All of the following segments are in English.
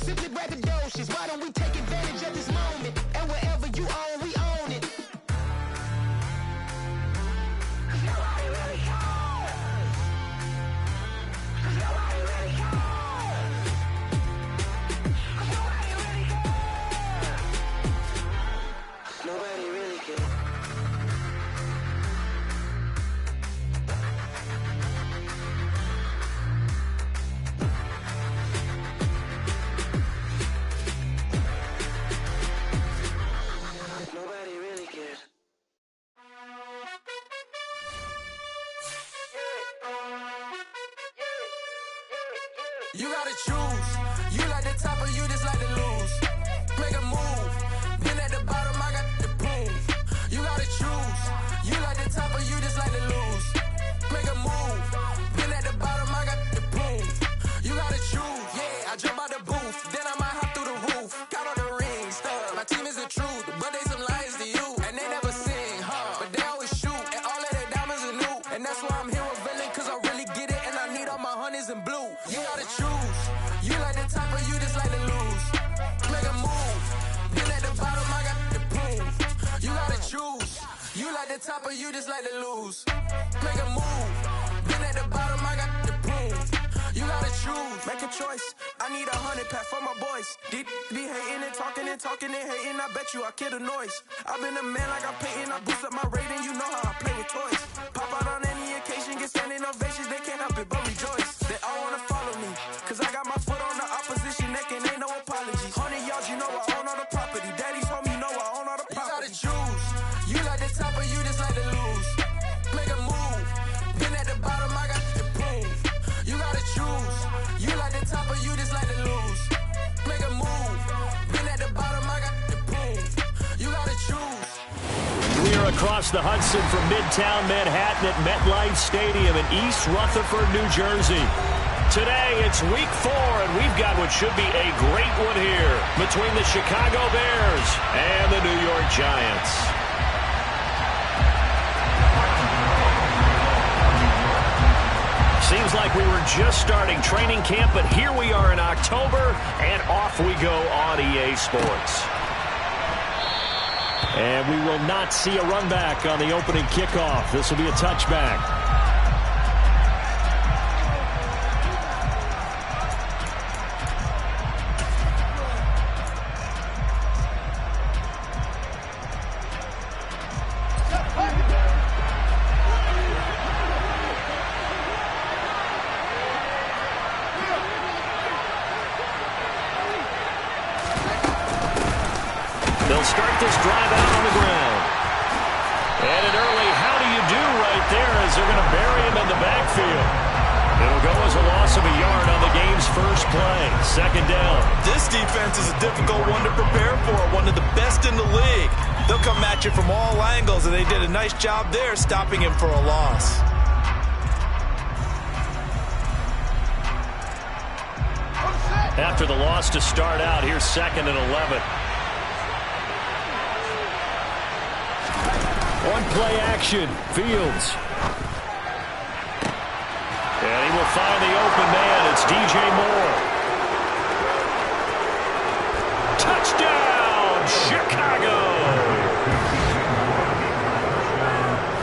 simply braggadocious. Why don't we take advantage of this moment? And wherever you own, we own it. Nobody really cares. Nobody really cares. Nobody really cares. Nobody really cares. Nobody really cares. You gotta choose. You like the top or you just like to lose. Make a move. Been at the bottom, I got the proof. You gotta choose. You like the top or you just like to lose. Make a move. Been at the bottom, I got the proof. You gotta choose. Yeah, I jump out the booth. Then I might hop through the roof. Got on the ring, stuff. My team is the truth, but they some liars to you. And they never sing, but they always shoot. And all of their diamonds are new. And that's why I'm here with villain, cause I really get it. And I need all my honeys in blue. You gotta choose. You like the top or you just like to lose. Make a move. Been at the bottom, I got the proof. You gotta choose. You like the top or you just like to lose. Make a move. Been at the bottom, I got the proof. You gotta choose. Make a choice. I need 100 pack for my boys. Be hating and talking and hating. I bet you I kill the noise. I've been a man like I'm Peyton. I boost up my rating. You know how I play with toys. Pop out on any occasion, get standing ovations. They can't help it but rejoice. They all wanna follow me, cause I got my foot on the opposition neck and ain't no apologies. 100 yards, you know I own all the property. Daddy's home, you know I own all the property. You gotta choose. You like the top or you just like to lose. Make a move. Been at the bottom, I got the proof. You gotta choose. You like the top or you just like to lose. Make a move. Been at the bottom, I got the proof. You gotta choose. We are across the Hudson from Midtown Manhattan at MetLife Stadium in East Rutherford, New Jersey. Today, it's week 4, and we've got what should be a great one here between the Chicago Bears and the New York Giants. Seems like we were just starting training camp, but here we are in October, and off we go on EA Sports. And we will not see a run back on the opening kickoff. This will be a touchback. They'll start this drive out on the ground. And an early how do you do right there as they're going to bury him in the backfield. It'll go as a loss of a yard on the game's first play. Second down. This defense is a difficult one to prepare for, one of the best in the league. They'll come at you from all angles, and they did a nice job there stopping him for a loss. After the loss to start out, here's 2nd and 11. On play action, Fields. And he will find the open man. It's DJ Moore. Touchdown, Chicago!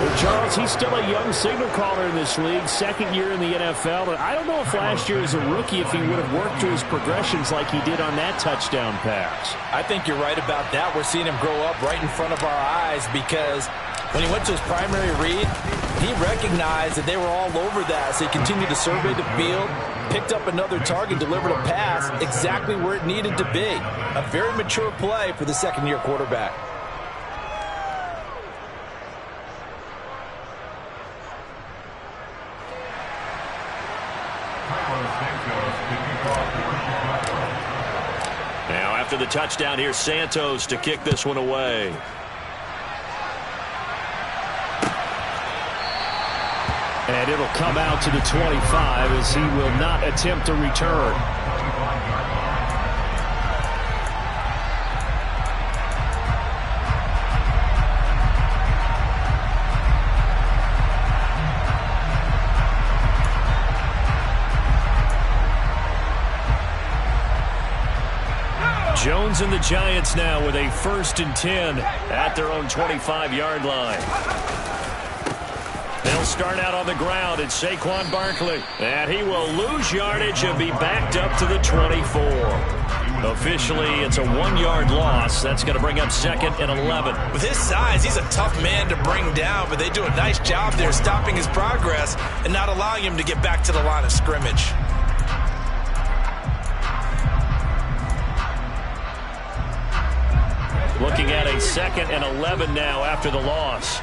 Well, Charles, he's still a young signal caller in this league, 2nd year in the NFL. But I don't know if last year as a rookie, if he would have worked to his progressions like he did on that touchdown pass. I think you're right about that. We're seeing him grow up right in front of our eyes because when he went to his primary read, he recognized that they were all over that. So he continued to survey the field, picked up another target, delivered a pass exactly where it needed to be. A very mature play for the second-year quarterback. Now after the touchdown, here's Santos to kick this one away. And it'll come out to the 25 as he will not attempt a return. Jones and the Giants now with a 1st and 10 at their own 25-yard line. They'll start out on the ground. It's Saquon Barkley. And he will lose yardage and be backed up to the 24. Officially, it's a 1-yard loss. That's going to bring up 2nd and 11. With his size, he's a tough man to bring down, but they do a nice job there stopping his progress and not allowing him to get back to the line of scrimmage. Looking at a 2nd and 11 now after the loss.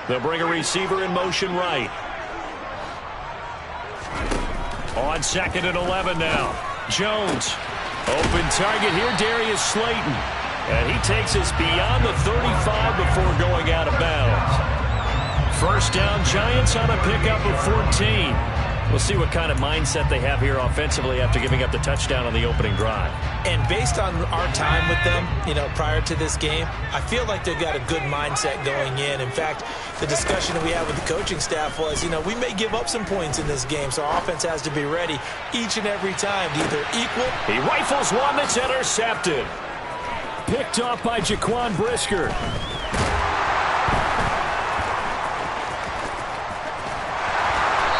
They'll bring a receiver in motion right. On 2nd and 11 now. Jones. Open target here, Darius Slayton. And he takes us beyond the 35 before going out of bounds. 1st down, Giants on a pickup of 14. We'll see what kind of mindset they have here offensively after giving up the touchdown on the opening drive. And based on our time with them, prior to this game, I feel like they've got a good mindset going in. In fact, the discussion that we had with the coaching staff was, we may give up some points in this game, so our offense has to be ready each and every time to either equal. He rifles one that's intercepted. Picked off by Jaquan Brisker.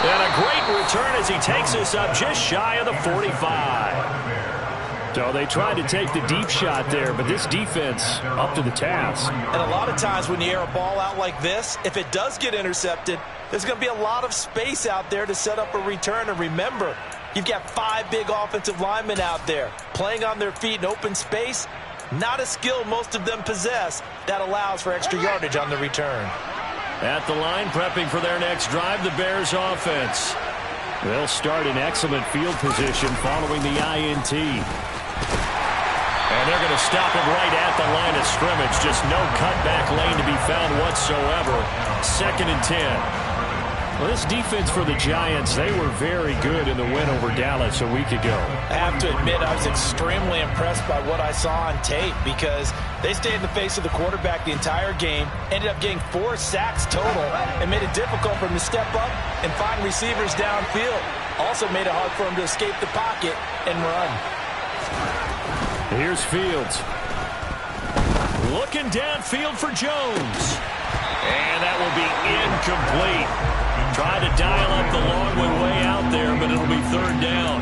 And a great return as he takes us up just shy of the 45. So they tried to take the deep shot there, but this defense up to the task. And a lot of times when you air a ball out like this, if it does get intercepted, there's going to be a lot of space out there to set up a return. And remember, you've got 5 big offensive linemen out there playing on their feet in open space. Not a skill most of them possess that allows for extra yardage on the return. At the line, prepping for their next drive, the Bears offense. They'll start in excellent field position following the INT. And they're going to stop it right at the line of scrimmage. Just no cutback lane to be found whatsoever. 2nd and 10. Well, this defense for the Giants, they were very good in the win over Dallas a week ago. I have to admit, I was extremely impressed by what I saw on tape because they stayed in the face of the quarterback the entire game, ended up getting 4 sacks total, and made it difficult for him to step up and find receivers downfield. Also made it hard for him to escape the pocket and run. Here's Fields. Looking downfield for Jones. And that will be incomplete. Try to dial up the long one way out there, but it'll be 3rd down.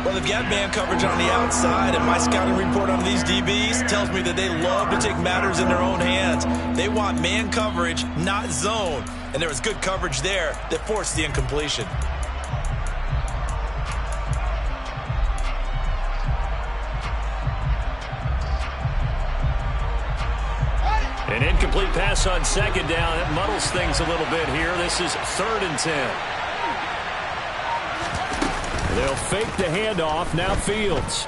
Well, they've got man coverage on the outside, and my scouting report on these DBs tells me that they love to take matters in their own hands. They want man coverage, not zone. And there was good coverage there that forced the incompletion. An incomplete pass on 2nd down. It muddles things a little bit here. This is 3rd and 10. They'll fake the handoff. Now Fields.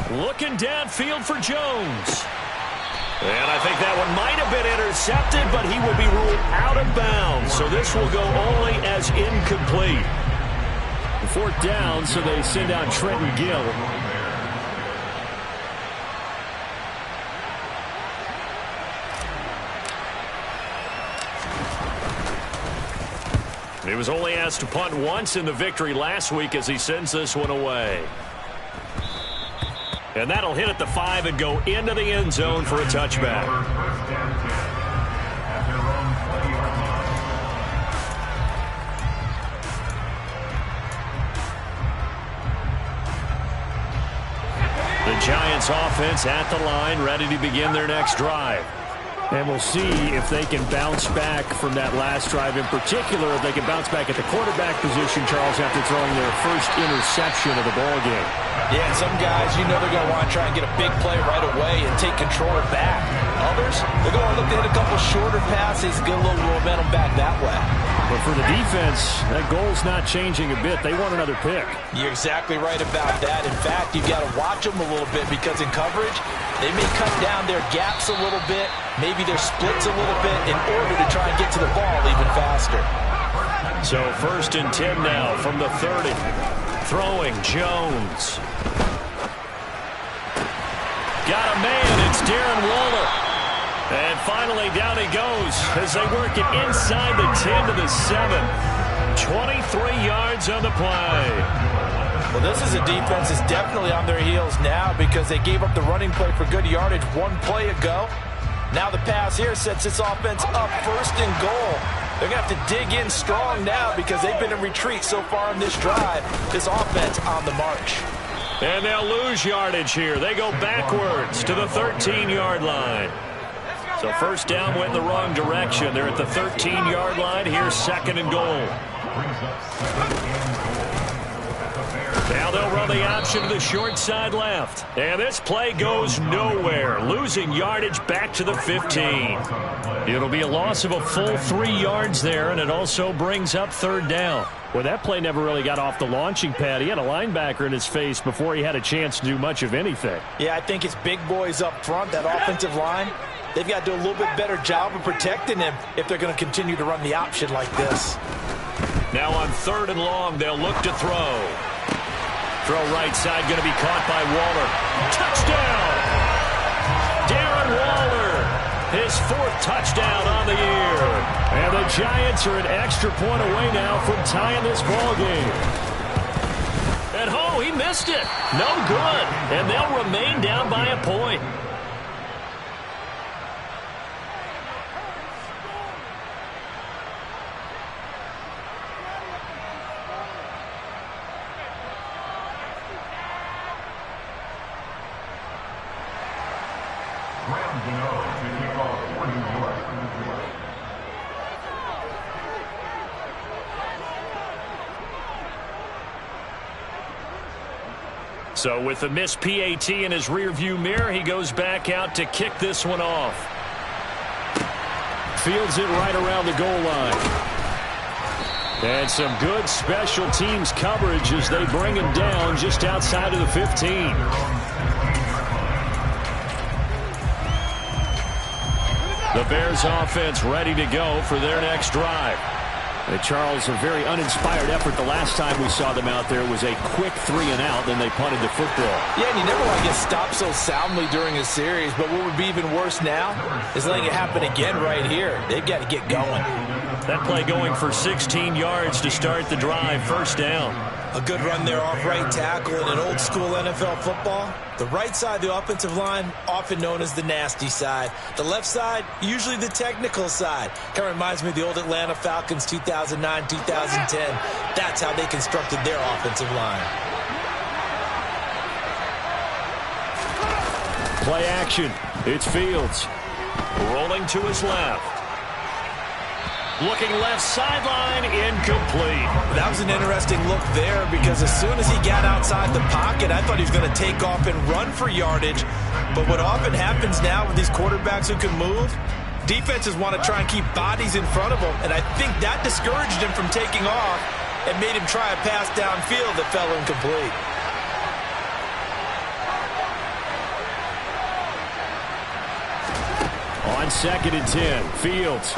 Looking downfield for Jones. And I think that one might have been intercepted, but he will be ruled out of bounds. So this will go only as incomplete. 4th down, so they send out Trenton Gill. He was only asked to punt once in the victory last week as he sends this one away. And that'll hit at the 5 and go into the end zone for a touchback. The Giants offense at the line, ready to begin their next drive. And we'll see if they can bounce back from that last drive. In particular, if they can bounce back at the quarterback position, Charles, after throwing their first interception of the ballgame. Yeah, and some guys, they're going to want to try and get a big play right away and take control back. Others, they're going to look to hit a couple shorter passes, get a little momentum back that way. But for the defense, that goal's not changing a bit. They want another pick. You're exactly right about that. In fact, you've got to watch them a little bit because in coverage, they may cut down their gaps a little bit, maybe their splits a little bit in order to try and get to the ball even faster. So 1st and 10 now from the 30. Throwing Jones. Got a man. It's Darren Waller. And finally down he goes as they work it inside the 10 to the 7. 23 yards on the play. Well, this is a defense that's definitely on their heels now because they gave up the running play for good yardage one play ago. Now the pass here sets this offense up 1st and goal. They're going to have to dig in strong now because they've been in retreat so far in this drive. This offense on the march. And they'll lose yardage here. They go backwards to the 13-yard line. So first down went in the wrong direction. They're at the 13-yard line. Here's 2nd and goal. Now they'll run the option to the short side left. And this play goes nowhere. Losing yardage back to the 15. It'll be a loss of a full 3 yards there, and it also brings up 3rd down. Well, that play never really got off the launching pad. He had a linebacker in his face before he had a chance to do much of anything. Yeah, I think it's big boys up front, that offensive line. They've got to do a little bit better job of protecting him if they're going to continue to run the option like this. Now on 3rd and long, they'll look to throw. Throw right side, going to be caught by Waller. Touchdown! Darren Waller, his 4th touchdown on the year. And the Giants are an extra point away now from tying this ball game. And he missed it. No good. And they'll remain down by a point. So with the missed PAT in his rearview mirror, he goes back out to kick this one off. Fields it right around the goal line. And some good special teams coverage as they bring him down just outside of the 15. The Bears offense ready to go for their next drive. Charles, a very uninspired effort the last time we saw them out there was a quick 3-and-out, then they punted the football. Yeah, and you never want to get stopped so soundly during a series, but what would be even worse now is letting it happen again right here. They've got to get going. That play going for 16 yards to start the drive, 1st down. A good run there off right tackle in an old-school NFL football. The right side of the offensive line, often known as the nasty side. The left side, usually the technical side. Kind of reminds me of the old Atlanta Falcons 2009, 2010. That's how they constructed their offensive line. Play action. It's Fields. Rolling to his left. Looking left sideline, incomplete. That was an interesting look there because as soon as he got outside the pocket, I thought he was going to take off and run for yardage. But what often happens now with these quarterbacks who can move, defenses want to try and keep bodies in front of them, and I think that discouraged him from taking off and made him try a pass downfield that fell incomplete. On 2nd and 10, Fields.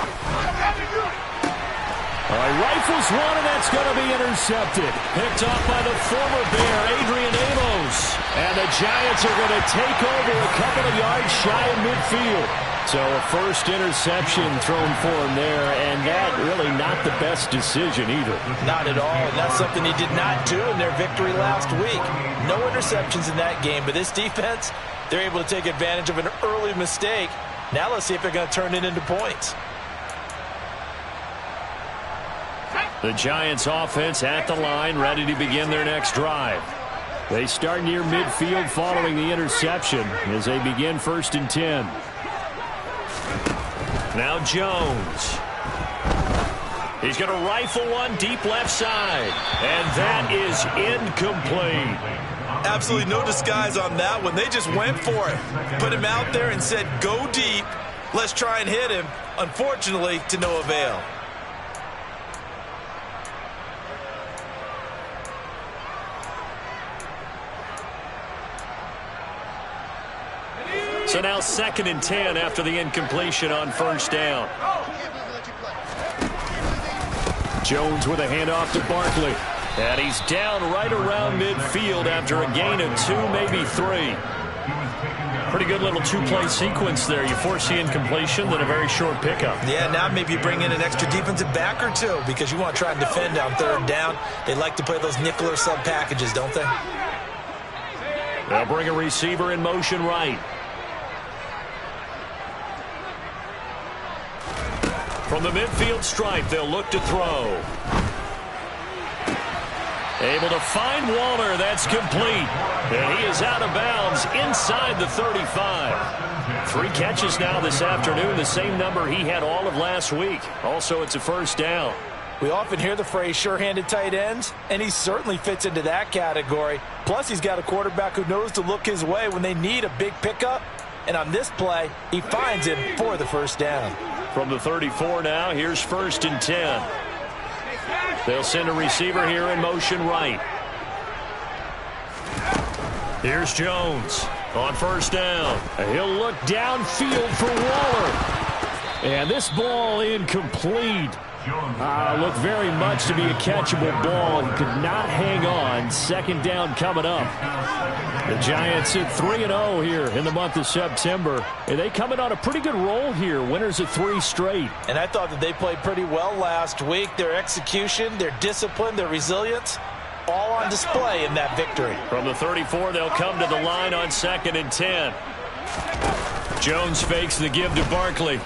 Rifles one, and that's going to be intercepted. Picked off by the former Bear, Adrian Amos. And the Giants are going to take over a couple of yards shy of midfield. So a 1st interception thrown for him there, and that really not the best decision either. Not at all, and that's something he did not do in their victory last week. No interceptions in that game, but this defense, they're able to take advantage of an early mistake. Now let's see if they're going to turn it into points. The Giants offense at the line, ready to begin their next drive. They start near midfield following the interception as they begin 1st and 10. Now Jones. He's going to rifle one deep left side. And that is incomplete. Absolutely no disguise on that one. They just went for it. Put him out there and said, go deep. Let's try and hit him. Unfortunately, to no avail. So now 2nd and 10 after the incompletion on 1st down. Jones with a handoff to Barkley. And he's down right around midfield after a gain of 2, maybe 3. Pretty good little two-play sequence there. You force the incompletion, then a very short pickup. Yeah, now maybe you bring in an extra defensive back or two because you want to try and defend on third down. They like to play those nickel or sub packages, don't they? They'll bring a receiver in motion right. From the midfield stripe, they'll look to throw. Able to find Waller. That's complete. And he is out of bounds inside the 35. 3 catches now this afternoon, the same number he had all of last week. Also, it's a first down. We often hear the phrase sure-handed tight ends, and he certainly fits into that category. Plus, he's got a quarterback who knows to look his way when they need a big pickup. And on this play, he finds him for the first down. From the 34 now, here's 1st and 10. They'll send a receiver here in motion right. Here's Jones on first down. He'll look downfield for Waller. And this ball incomplete. Looked very much to be a catchable ball. He could not hang on. Second down coming up. The Giants at 3-0 here in the month of September. And they coming on a pretty good roll here. Winners of 3 straight. And I thought that they played pretty well last week. Their execution, their discipline, their resilience, all on display in that victory. From the 34, they'll come to the line on 2nd and 10. Jones fakes the give to Barkley.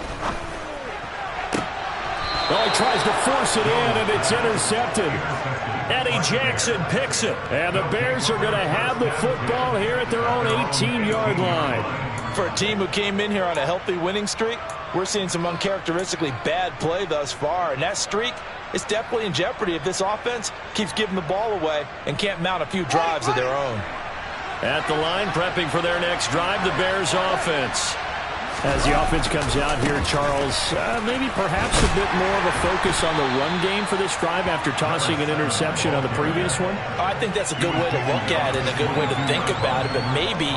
Well, he tries to force it in, and it's intercepted. Eddie Jackson picks it. And the Bears are going to have the football here at their own 18-yard line. For a team who came in here on a healthy winning streak, we're seeing some uncharacteristically bad play thus far. And that streak is definitely in jeopardy if this offense keeps giving the ball away and can't mount a few drives of their own. At the line, prepping for their next drive, the Bears offense. As the offense comes out here, Charles, maybe perhaps a bit more of a focus on the run game for this drive after tossing an interception on the previous one? I think that's a good way to look at it and a good way to think about it, but maybe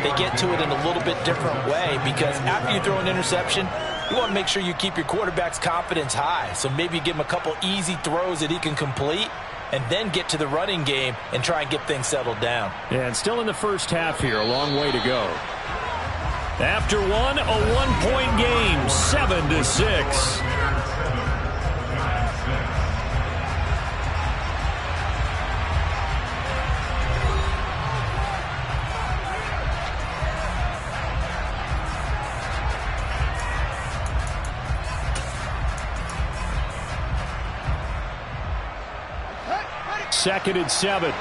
they get to it in a little bit different way because after you throw an interception, you want to make sure you keep your quarterback's confidence high. So maybe give him a couple easy throws that he can complete and then get to the running game and try and get things settled down. Yeah, and still in the first half here, a long way to go. After one, a one-point game, 7-6. Second and 7.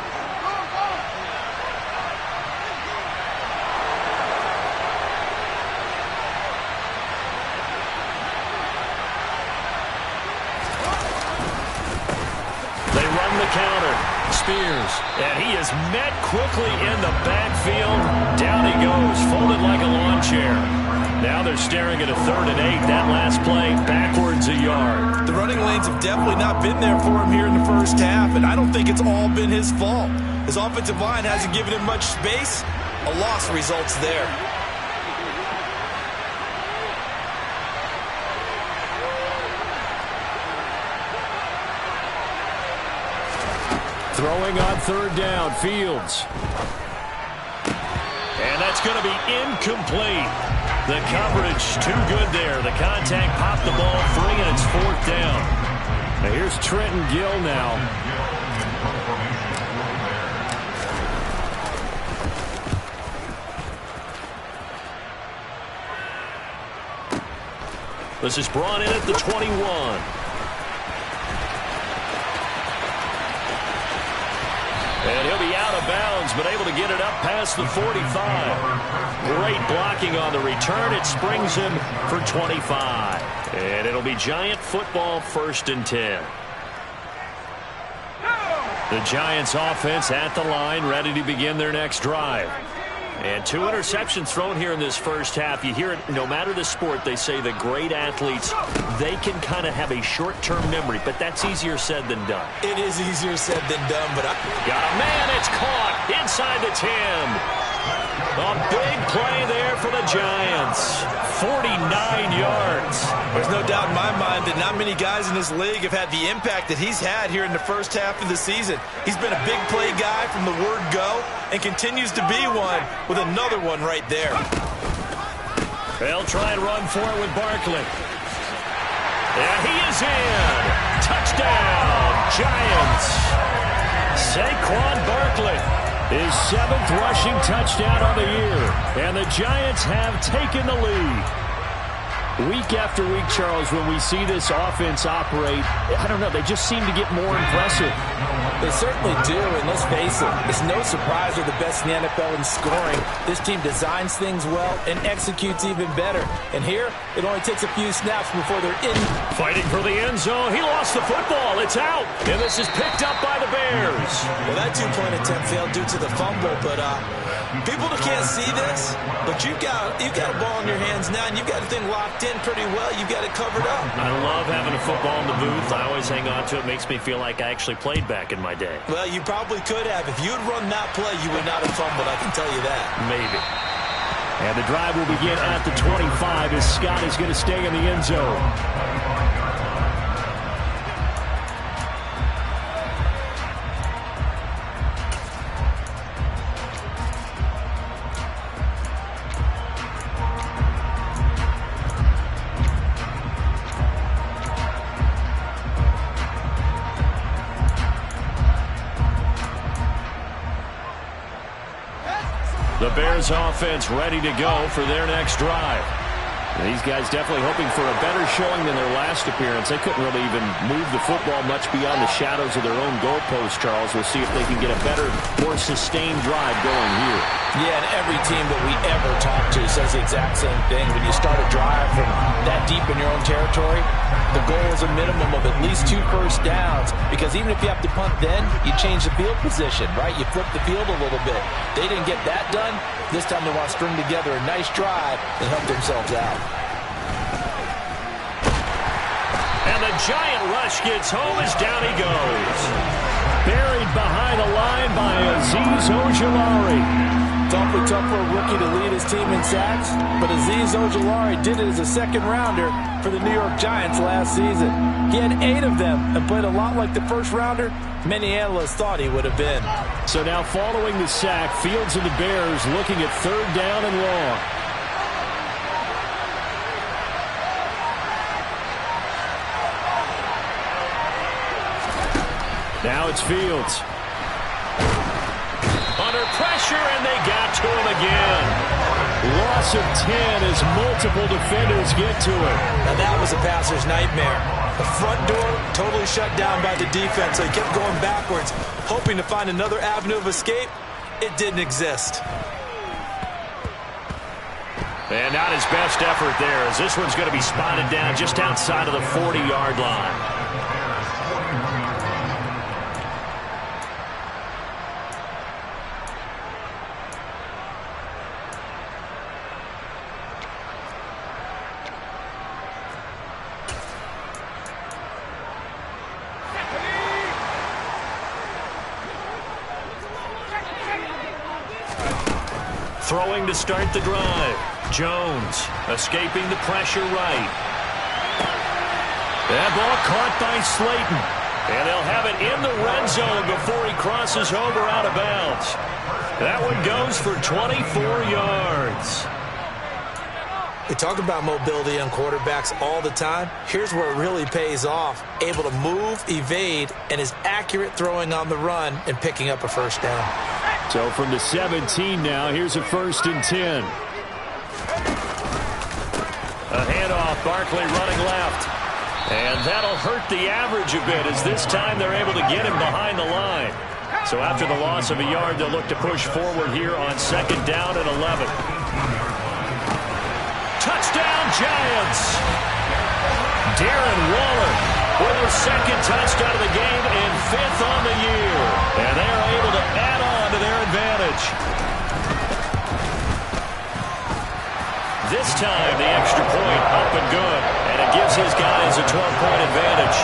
And he is met quickly in the backfield. Down he goes, folded like a lawn chair. Now they're staring at a 3rd and 8. That last play, backwards a yard. The running lanes have definitely not been there for him here in the first half, and I don't think it's all been his fault. His offensive line hasn't given him much space. A loss results there. Throwing on 3rd down, Fields. And that's going to be incomplete. The coverage too good there. The contact popped the ball free, and it's 4th down. Now here's Trenton Gill now. This is brought in at the 21. And he'll be out of bounds, but able to get it up past the 45. Great blocking on the return. It springs him for 25. And it'll be Giant football, 1st and 10. The Giants offense at the line, ready to begin their next drive. And 2 interceptions thrown here in this first half. You hear it, no matter the sport, they say the great athletes, they can kind of have a short-term memory, but that's easier said than done. It is easier said than done, but got a man, it's caught inside the 10. A big play there for the Giants. 49 yards. There's no doubt in my mind that not many guys in this league have had the impact that he's had here in the first half of the season. He's been a big play guy from the word go and continues to be one with another one right there. They'll try and run for it with Barkley. And he is in. Touchdown, Giants. Saquon Barkley, his 7th rushing touchdown on the year. And the Giants have taken the lead. Week after week, Charles, when we see this offense operate, I don't know, they just seem to get more impressive. They certainly do, and let's face it, it's no surprise they're the best in the NFL in scoring. This team designs things well and executes even better. And here, it only takes a few snaps before they're in. Fighting for the end zone. He lost the football. It's out. And this is picked up by the Bears. Well, that two-point attempt failed due to the fumble, but people can't see this, but you've got a ball in your hands now, and you've got the thing locked in pretty well. You've got it covered up. I love having a football in the booth. I always hang on to it. Makes me feel like I actually played back in my day. Well, you probably could have. If you'd run that play, you would not have fumbled, I can tell you that. Maybe. And the drive will begin at the 25 as Scott is going to stay in the end zone. The Bears offense ready to go for their next drive. These guys definitely hoping for a better showing than their last appearance. They couldn't really even move the football much beyond the shadows of their own goalpost, Charles. We'll see if they can get a better, more sustained drive going here. Yeah, and every team that we ever talk to says the exact same thing. When you start a drive from that deep in your own territory, the goal is a minimum of at least 2 first downs, because even if you have to punt then, you change the field position, right? You flip the field a little bit. They didn't get that done. This time they want to string together a nice drive and help themselves out. And the giant rush gets home as down he goes. Buried behind the line by Azeez Ojulari. It's awfully tough for a rookie to lead his team in sacks, but Azeez Ojulari did it as a second-rounder for the New York Giants last season. He had 8 of them and played a lot like the first-rounder many analysts thought he would have been. So now following the sack, Fields and the Bears looking at 3rd down and long. Now it's Fields. Under pressure, and they got to him again. Loss of 10 as multiple defenders get to him. Now that was a passer's nightmare. The front door totally shut down by the defense, so he kept going backwards, hoping to find another avenue of escape. It didn't exist. And not his best effort there, as this one's going to be spotted down just outside of the 40-yard line. Throwing to start the drive. Jones escaping the pressure right. That ball caught by Slayton. And they'll have it in the red zone before he crosses over out of bounds. That one goes for 24 yards. We talk about mobility on quarterbacks all the time. Here's where it really pays off. Able to move, evade, and is accurate throwing on the run and picking up a first down. So from the 17 now, here's a 1st and 10. A handoff, Barkley running left. And that'll hurt the average a bit, as this time they're able to get him behind the line. So after the loss of a yard, they'll look to push forward here on 2nd down and 11. Touchdown, Giants! Darren Waller with his 2nd touchdown of the game and 5th on the year. And they are able to add on to their advantage. This time, the extra point up and good. And it gives his guys a 12-point advantage.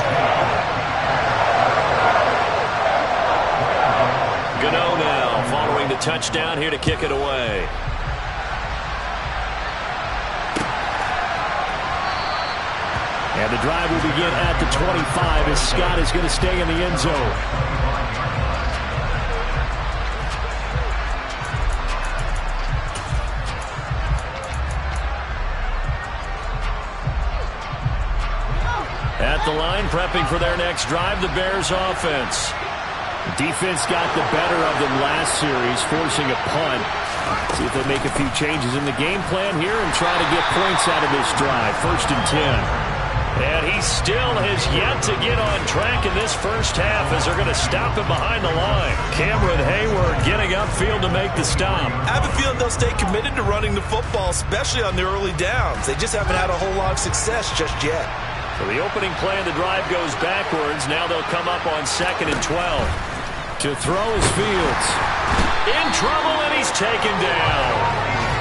Gano now following the touchdown here to kick it away. And the drive will begin at the 25 as Scott is going to stay in the end zone. At the line, prepping for their next drive, the Bears offense. The defense got the better of them last series, forcing a punt. See if they make a few changes in the game plan here and try to get points out of this drive. 1st and 10. And he still has yet to get on track in this first half as they're going to stop him behind the line. Cameron Hayward getting upfield to make the stop. I have a feeling they'll stay committed to running the football, especially on the early downs. They just haven't had a whole lot of success just yet. So the opening play of the drive goes backwards. Now they'll come up on 2nd and 12. To throw is Fields. In trouble, and he's taken down.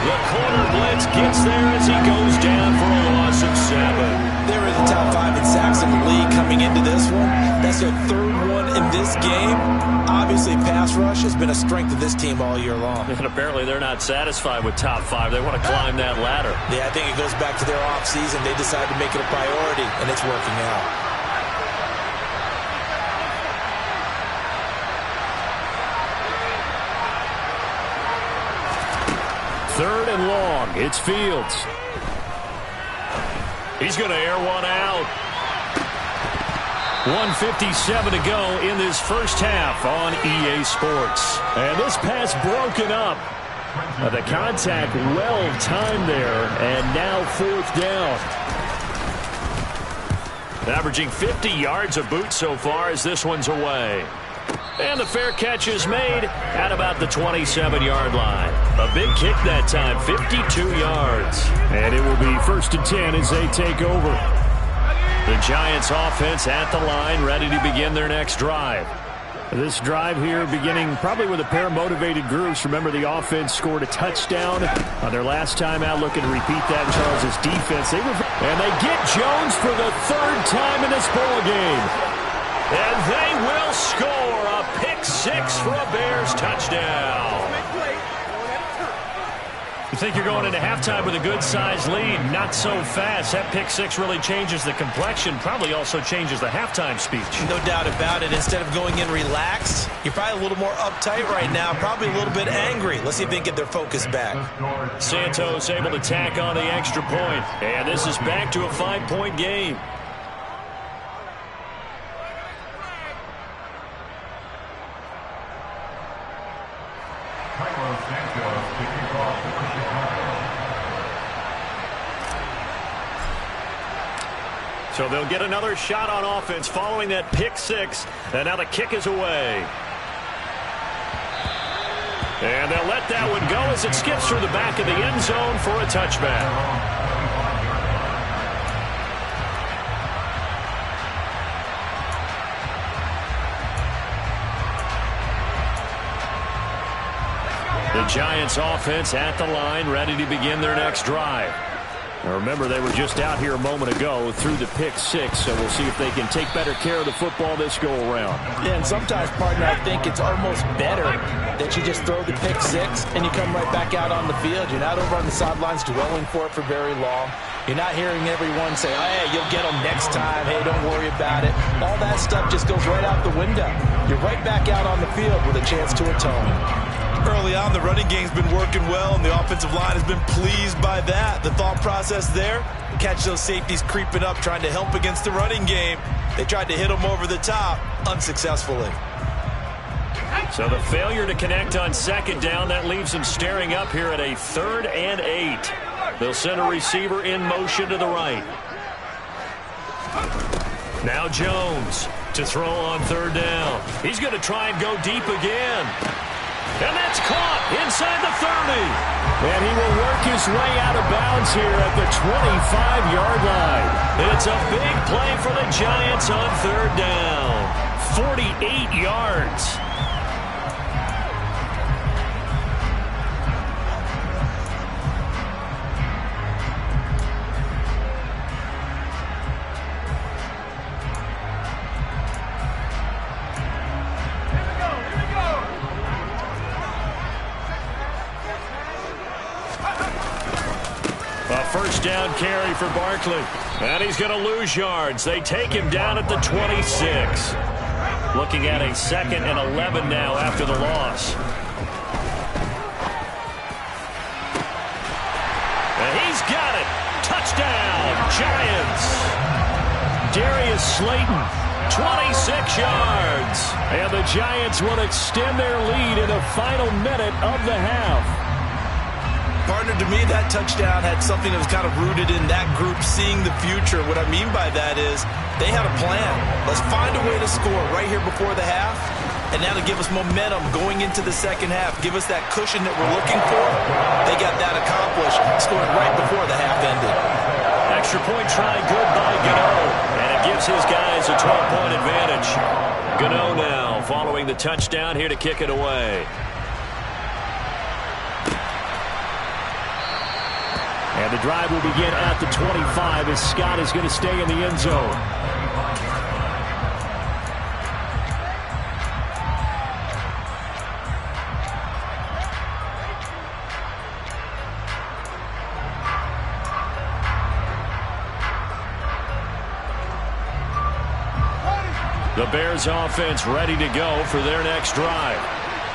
The corner blitz gets there as he goes down for a loss of 7. They were in the top 5 in sacks in the league coming into this one. That's their 3rd one in this game. Obviously, pass rush has been a strength of this team all year long. And apparently they're not satisfied with top 5. They want to climb that ladder. Yeah, I think it goes back to their offseason. They decided to make it a priority, and it's working out. Third and long. It's Fields. He's going to air one out. 1:57 to go in this first half on EA Sports. And this pass broken up. The contact well timed there, and now 4th down. Averaging 50 yards a boot so far as this one's away. And the fair catch is made at about the 27-yard line. A big kick that time, 52 yards. And it will be 1st and 10 as they take over. The Giants offense at the line, ready to begin their next drive. This drive here beginning probably with a pair of motivated groups. Remember, the offense scored a touchdown on their last time out, looking to repeat that in Charles' defense. And they get Jones for the 3rd time in this ball game. And they will score a pick 6 for a Bears touchdown. You think you're going into halftime with a good-sized lead. Not so fast. That pick 6 really changes the complexion. Probably also changes the halftime speech. No doubt about it. Instead of going in relaxed, you're probably a little more uptight right now. Probably a little bit angry. Let's see if they can get their focus back. Santos able to tack on the extra point. And this is back to a 5-point game. So they'll get another shot on offense following that pick 6. And now the kick is away. And they'll let that one go as it skips through the back of the end zone for a touchback. The Giants offense at the line, ready to begin their next drive. Now remember, they were just out here a moment ago through the pick 6, so we'll see if they can take better care of the football this go-around. Yeah, and sometimes, partner, I think it's almost better that you just throw the pick 6 and you come right back out on the field. You're not over on the sidelines dwelling for it for very long. You're not hearing everyone say, oh, hey, you'll get them next time. Hey, don't worry about it. All that stuff just goes right out the window. You're right back out on the field with a chance to atone. Early on, the running game's been working well, and the offensive line has been pleased by that. The thought process there, catch those safeties creeping up, trying to help against the running game. They tried to hit them over the top, unsuccessfully. So the failure to connect on 2nd down, that leaves them staring up here at a 3rd and 8. They'll send a receiver in motion to the right. Now Jones to throw on 3rd down. He's going to try and go deep again. And that's caught inside the 30. And he will work his way out of bounds here at the 25-yard line. It's a big play for the Giants on 3rd down. 48 yards. first down carry for Barkley. And he's going to lose yards. They take him down at the 26. Looking at a 2nd and 11 now after the loss. And he's got it. Touchdown, Giants. Darius Slayton, 26 yards. And the Giants will extend their lead in the final minute of the half. Partner, to me, that touchdown had something that was kind of rooted in that group seeing the future. What I mean by that is they had a plan. Let's find a way to score right here before the half, and now to give us momentum going into the second half, give us that cushion that we're looking for. They got that accomplished, scoring right before the half ended. Extra point try good by Gano, and it gives his guys a 12-point advantage. Gano now following the touchdown here to kick it away. And the drive will begin at the 25 as Scott is going to stay in the end zone. The Bears offense ready to go for their next drive.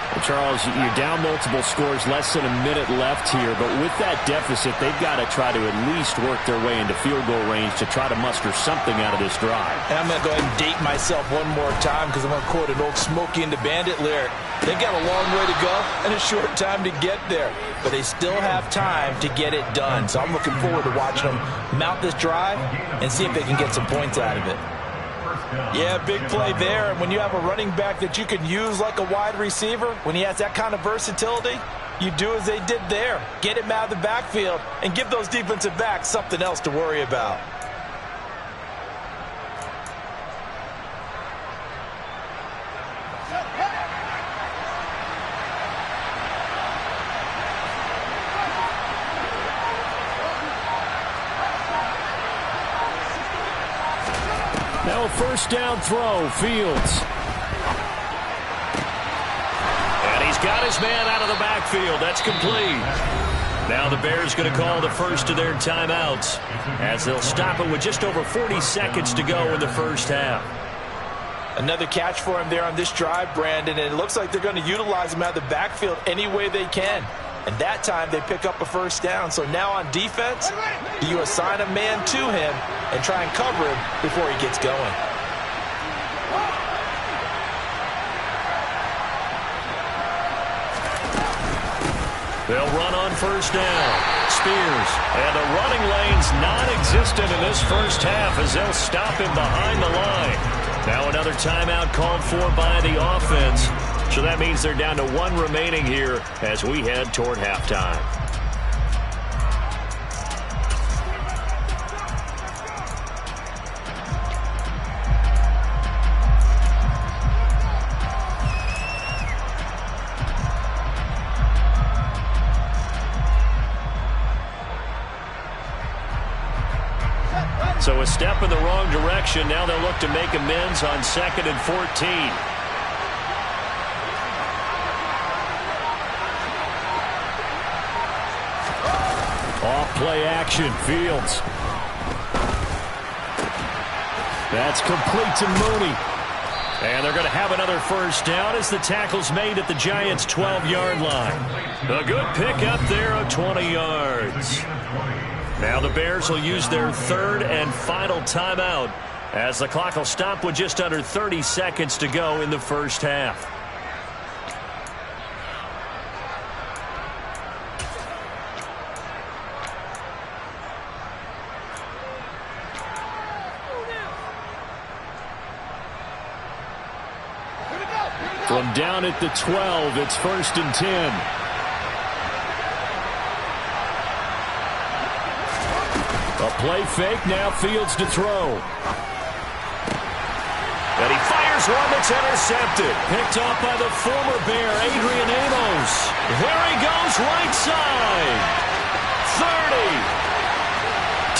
Well, Charles, you're down multiple scores, less than a minute left here, but with that deficit, they've got to try to at least work their way into field goal range to try to muster something out of this drive. And I'm going to go ahead and date myself one more time because I'm going to quote an old Smokey and the Bandit lyric. They've got a long way to go and a short time to get there, but they still have time to get it done. So I'm looking forward to watching them mount this drive and see if they can get some points out of it. Yeah, big play there. And when you have a running back that you can use like a wide receiver, when he has that kind of versatility, you do as they did there. Get him out of the backfield and give those defensive backs something else to worry about. Now a first down throw, Fields. And he's got his man out of the backfield. That's complete. Now the Bears going to call the first of their timeouts as they'll stop it with just over 40 seconds to go in the first half. Another catch for him there on this drive, Brandon, and it looks like they're going to utilize him out of the backfield any way they can. And that time they pick up a first down. So now on defense, you assign a man to him and try and cover him before he gets going. They'll run on first down. Spears. And the running lane's non-existent in this first half as they'll stop him behind the line. Now another timeout called for by the offense. So that means they're down to one remaining here as we head toward halftime. So a step in the wrong direction. Now they'll look to make amends on 2nd and 14. Off-play action, Fields. That's complete to Mooney. And they're going to have another first down as the tackle's made at the Giants' 12-yard line. A good pickup there of 20 yards. Now the Bears will use their third and final timeout as the clock will stop with just under 30 seconds to go in the first half. From down at the 12, it's 1st and 10. A play fake, now Fields to throw. And he fires one that's intercepted. Picked off by the former Bear, Adrian Amos. There he goes, right side. 30,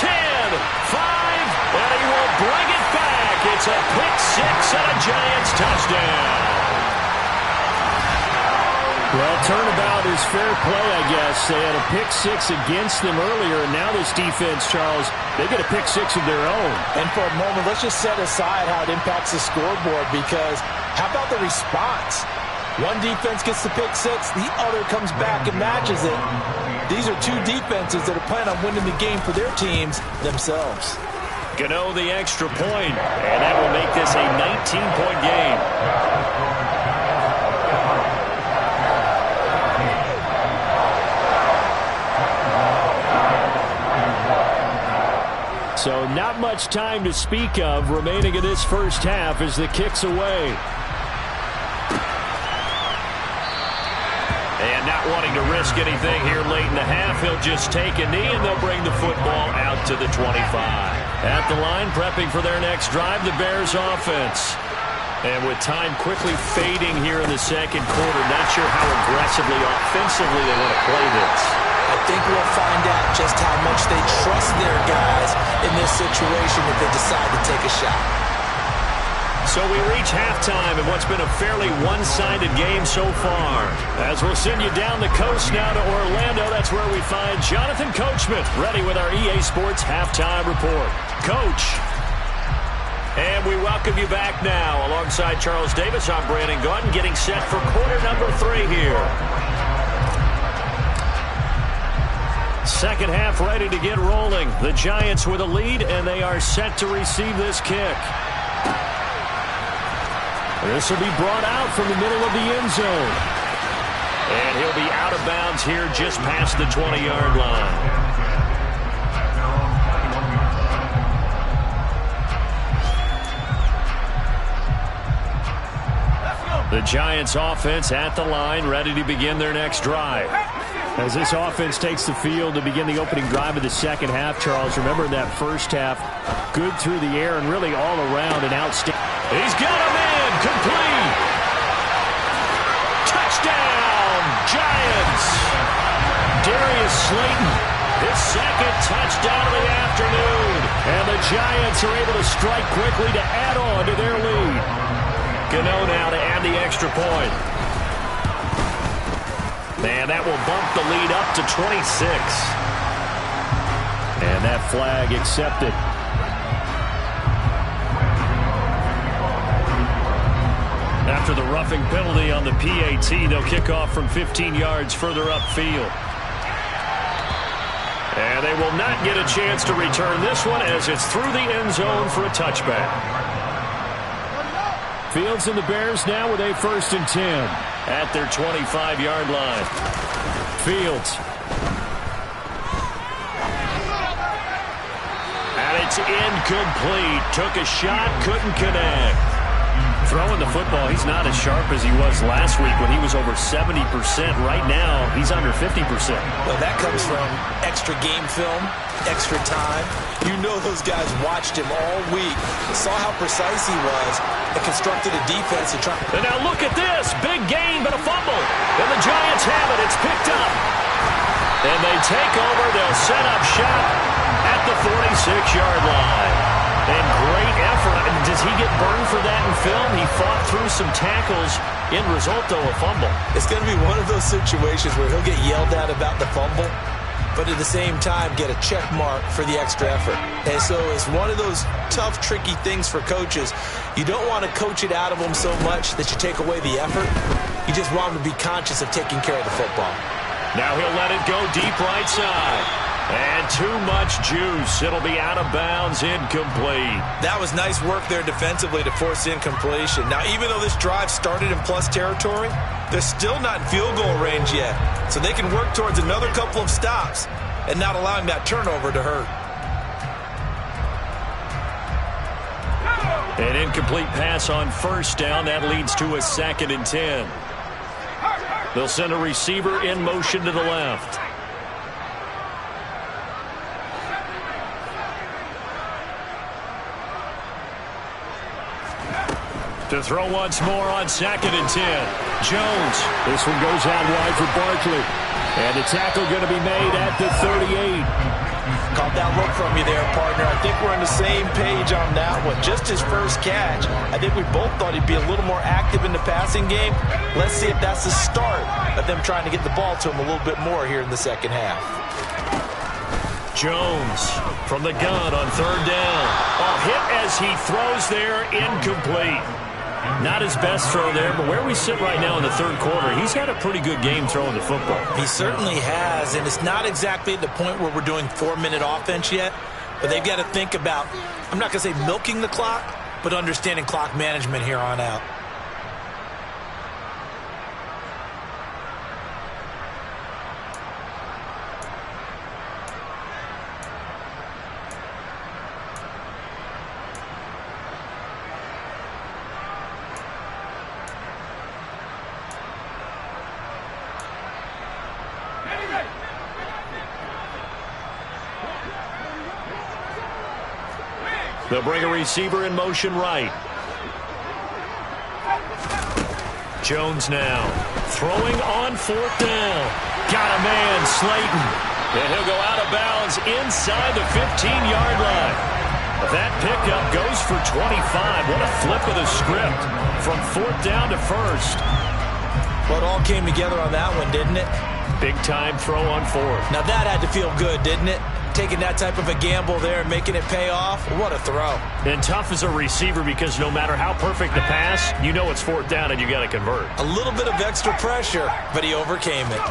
10, 5, and he will bring it back. It's a pick six and a Giants touchdown. Well, turnabout is fair play, I guess. They had a pick six against them earlier, and now this defense, Charles, they get a pick six of their own. And for a moment, let's just set aside how it impacts the scoreboard, because how about the response? One defense gets the pick six, the other comes back and matches it. These are two defenses that are planning on winning the game for their teams themselves. Gano the extra point, and that will make this a 19-point game. So not much time to speak of remaining in this first half as the kick's away. And not wanting to risk anything here late in the half, he'll just take a knee and they'll bring the football out to the 25. At the line, prepping for their next drive, the Bears offense. And with time quickly fading here in the second quarter, not sure how aggressively, offensively they want to play this. I think we'll find out just how much they trust their guys in this situation if they decide to take a shot. So we reach halftime in what's been a fairly one-sided game so far. As we'll send you down the coast now to Orlando, that's where we find Jonathan Coachman ready with our EA Sports Halftime Report. Coach. And we welcome you back now. Alongside Charles Davis, I'm Brandon Gaudin, getting set for quarter number 3 here. Second half ready to get rolling. The Giants with a lead, and they are set to receive this kick. This will be brought out from the middle of the end zone. And he'll be out of bounds here just past the 20-yard line. The Giants offense at the line, ready to begin their next drive. As this offense takes the field to begin the opening drive of the second half, Charles, remember in that first half, good through the air and really all around an outstanding. He's got a man, complete. Touchdown, Giants. Darius Slayton, his second touchdown of the afternoon. And the Giants are able to strike quickly to add on to their lead. Gano now to add the extra point. And that will bump the lead up to 26. And that flag accepted. After the roughing penalty on the PAT, they'll kick off from 15 yards further upfield. And they will not get a chance to return this one as it's through the end zone for a touchback. Fields and the Bears now with a 1st and 10 at their 25-yard line. Fields. And it's incomplete. Took a shot, couldn't connect. Throwing the football, he's not as sharp as he was last week when he was over 70%. Right now, he's under 50%. Well, that comes from extra game film, extra time. You know those guys watched him all week, saw how precise he was, and constructed a defense to try. And now look at this. Big gain, but a fumble. And the Giants have it. It's picked up. And they take over. They'll set up shop at the 46-yard line. And great effort. And does he get burned for that in film? He fought through some tackles. End result, though, a fumble. It's going to be one of those situations where he'll get yelled at about the fumble, but at the same time get a check mark for the extra effort. And so it's one of those tough, tricky things for coaches. You don't want to coach it out of them so much that you take away the effort. You just want them to be conscious of taking care of the football. Now he'll let it go deep right side. And too much juice. It'll be out of bounds, incomplete. That was nice work there defensively to force incompletion. Now, even though this drive started in plus territory, they're still not in field goal range yet. So they can work towards another couple of stops and not allowing that turnover to hurt. An incomplete pass on 1st down. That leads to a 2nd and 10. They'll send a receiver in motion to the left. To throw once more on 2nd and 10. Jones. This one goes out wide for Barkley. And the tackle going to be made at the 38. Caught that look from you there, partner. I think we're on the same page on that one. Just his first catch. I think we both thought he'd be a little more active in the passing game. Let's see if that's the start of them trying to get the ball to him a little bit more here in the second half. Jones from the gun on third down. A hit as he throws there, incomplete. Not his best throw there, but where we sit right now in the third quarter, he's had a pretty good game throwing the football. He certainly has, and it's not exactly at the point where we're doing 4-minute offense yet, but they've got to think about, I'm not going to say milking the clock, but understanding clock management here on out. They'll bring a receiver in motion right. Jones now throwing on fourth down. Got a man, Slayton. And he'll go out of bounds inside the 15-yard line. That pickup goes for 25. What a flip of the script from fourth down to first. Well, it all came together on that one, didn't it? Big-time throw on fourth. Now that had to feel good, didn't it? Taking that type of a gamble there and making it pay off. What a throw. And tough as a receiver because no matter how perfect the pass, you know it's fourth down and you got to convert. A little bit of extra pressure, but he overcame it.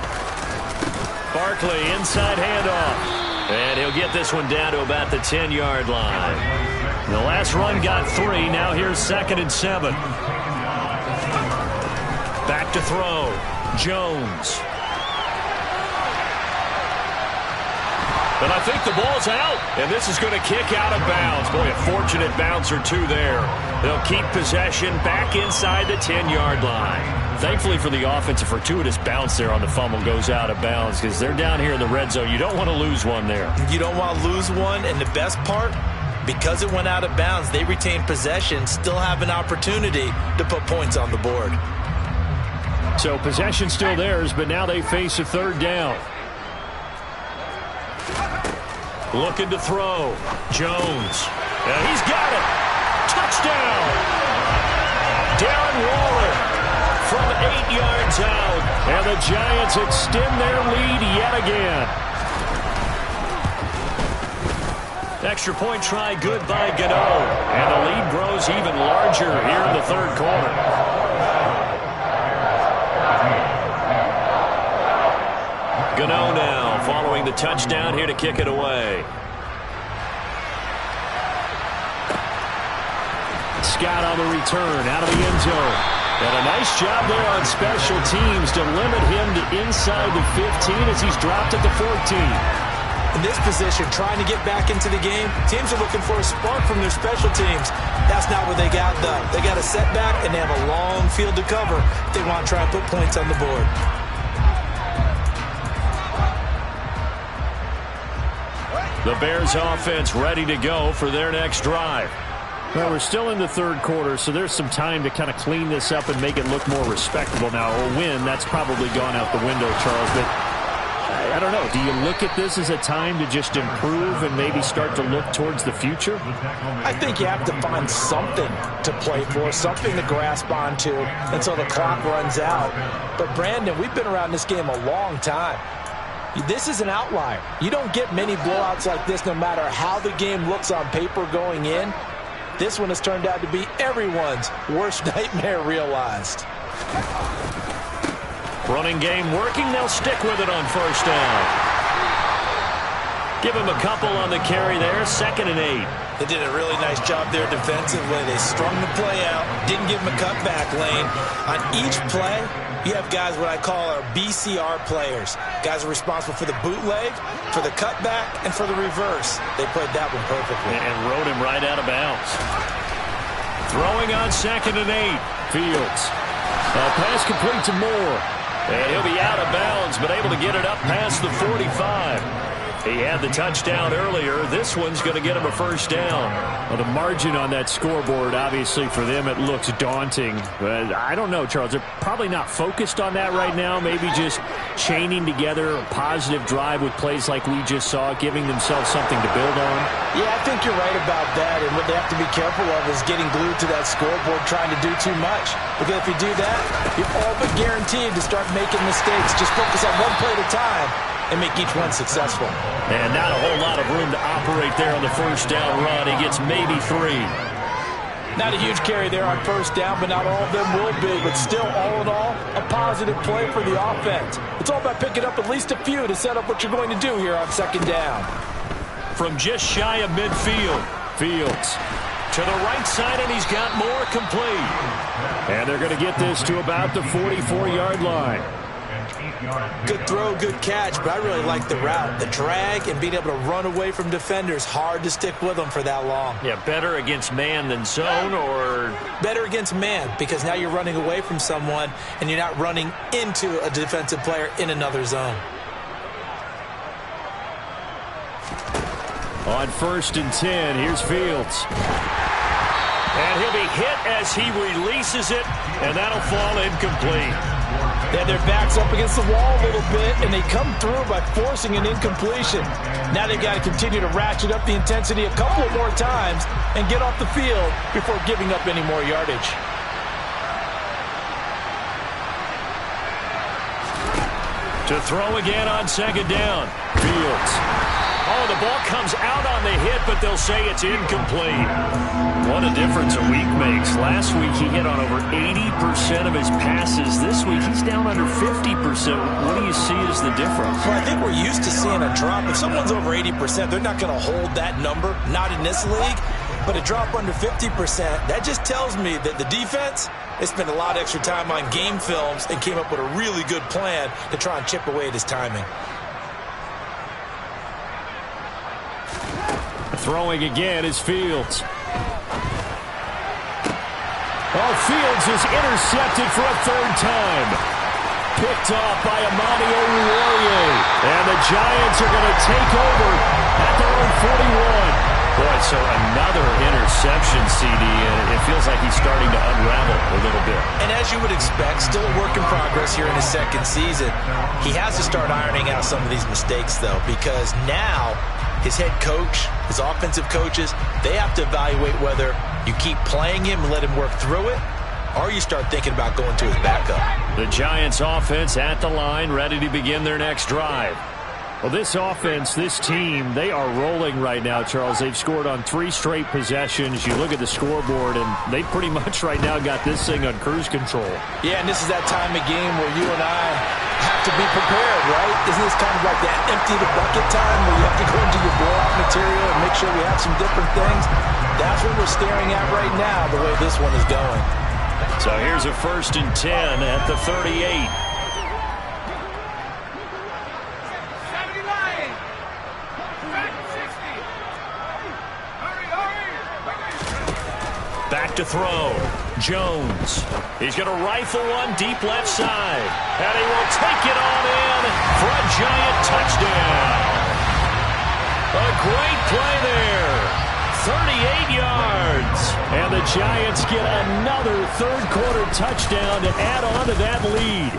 Barkley, inside handoff. And he'll get this one down to about the 10-yard line. The last run got 3. Now here's 2nd and 7. Back to throw. Jones. And I think the ball's out, and this is going to kick out of bounds. Boy, a fortunate bounce or two there. They'll keep possession back inside the 10-yard line. Thankfully for the offense, a fortuitous bounce there on the fumble goes out of bounds because they're down here in the red zone. You don't want to lose one there. You don't want to lose one, and the best part, because it went out of bounds, they retain possession, still have an opportunity to put points on the board. So possession still theirs, but now they face a third down. Looking to throw. Jones. And he's got it. Touchdown. Darren Waller from 8 yards out. And the Giants extend their lead yet again. Extra point try good by Gano. And the lead grows even larger here in the third quarter. Gano now following the touchdown here to kick it away. Scott on the return out of the end zone. And a nice job there on special teams to limit him to inside the 15 as he's dropped at the 14. In this position, trying to get back into the game, teams are looking for a spark from their special teams. That's not what they got, though. They got a setback, and they have a long field to cover if they want to try and put points on the board. The Bears offense ready to go for their next drive. Well, we're still in the third quarter, so there's some time to kind of clean this up and make it look more respectable. Now, a win, that's probably gone out the window, Charles, but I don't know. Do you look at this as a time to just improve and maybe start to look towards the future? I think you have to find something to play for, something to grasp onto until the clock runs out. But, Brandon, we've been around this game a long time. This is an outlier. You don't get many blowouts like this no matter how the game looks on paper going in. This one has turned out to be everyone's worst nightmare realized. Running game working. They'll stick with it on first down. Give him a couple on the carry there. 2nd and 8. They did a really nice job there defensively. They strung the play out. Didn't give him a cutback lane. On each play, you have guys what I call our BCR players. Guys are responsible for the bootleg, for the cutback, and for the reverse. They played that one perfectly. And rode him right out of bounds. Throwing on 2nd and 8. Fields. A pass complete to Moore. And he'll be out of bounds, but able to get it up past the 45. He had the touchdown earlier. This one's going to get him a first down. Well, the margin on that scoreboard, obviously, for them, it looks daunting. But I don't know, Charles. They're probably not focused on that right now. Maybe just chaining together a positive drive with plays like we just saw, giving themselves something to build on. Yeah, I think you're right about that. And what they have to be careful of is getting glued to that scoreboard, trying to do too much. Because if you do that, you're all but guaranteed to start making mistakes. Just focus on one play at a time and make each one successful. And not a whole lot of room to operate there on the first down run. He gets maybe 3. Not a huge carry there on first down, but not all of them will be. But still, all in all, a positive play for the offense. It's all about picking up at least a few to set up what you're going to do here on second down. From just shy of midfield, Fields to the right side, and he's got more complete. And they're going to get this to about the 44-yard line. Good throw, good catch, but I really like the route. The drag and being able to run away from defenders, hard to stick with them for that long. Yeah, better against man than zone, or? Better against man, because now you're running away from someone and you're not running into a defensive player in another zone. On 1st and 10, here's Fields. And he'll be hit as he releases it, and that'll fall incomplete. They had their backs up against the wall a little bit, and they come through by forcing an incompletion. Now they've got to continue to ratchet up the intensity a couple of more times and get off the field before giving up any more yardage. To throw again on second down. Fields. Oh, the ball comes out on the hit, but they'll say it's incomplete. What a difference a week makes. Last week he hit on over 80% of his passes. This week he's down under 50%. What do you see as the difference? Well, I think we're used to seeing a drop. If someone's over 80%, they're not going to hold that number, not in this league. But a drop under 50%, that just tells me that the defense, they spent a lot of extra time on game films and came up with a really good plan to try and chip away at his timing. Throwing again is Fields. Oh, Fields is intercepted for a 3rd time. Picked off by Amani Oruwariye. And the Giants are going to take over at their own 41. Boy, so another interception, CD, and it feels like he's starting to unravel a little bit. And as you would expect, still a work in progress here in his 2nd season. He has to start ironing out some of these mistakes, though, because now his head coach, his offensive coaches, they have to evaluate whether you keep playing him and let him work through it, or you start thinking about going to his backup. The Giants offense at the line, ready to begin their next drive. Well, this offense, this team, they are rolling right now, Charles. They've scored on 3 straight possessions. You look at the scoreboard, and they pretty much right now got this thing on cruise control. Yeah, and this is that time of game where you and I have to be prepared, right? Isn't this kind of like that empty the bucket time where you have to go into your blowout material and make sure we have some different things? That's what we're staring at right now, the way this one is going. So here's a 1st and 10 at the 38. Back to throw. Jones. He's going to rifle one deep left side. And he will take it on in for a Giant touchdown. A great play there. 38 yards. And the Giants get another 3rd quarter touchdown to add on to that lead.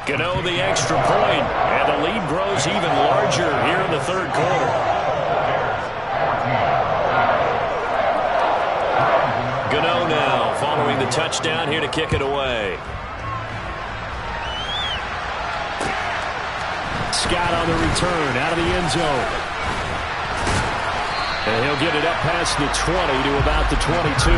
Gano the extra point, and the lead grows even larger here in the 3rd quarter. Gano now following the touchdown here to kick it away. Scott on the return out of the end zone. And he'll get it up past the 20 to about the 22.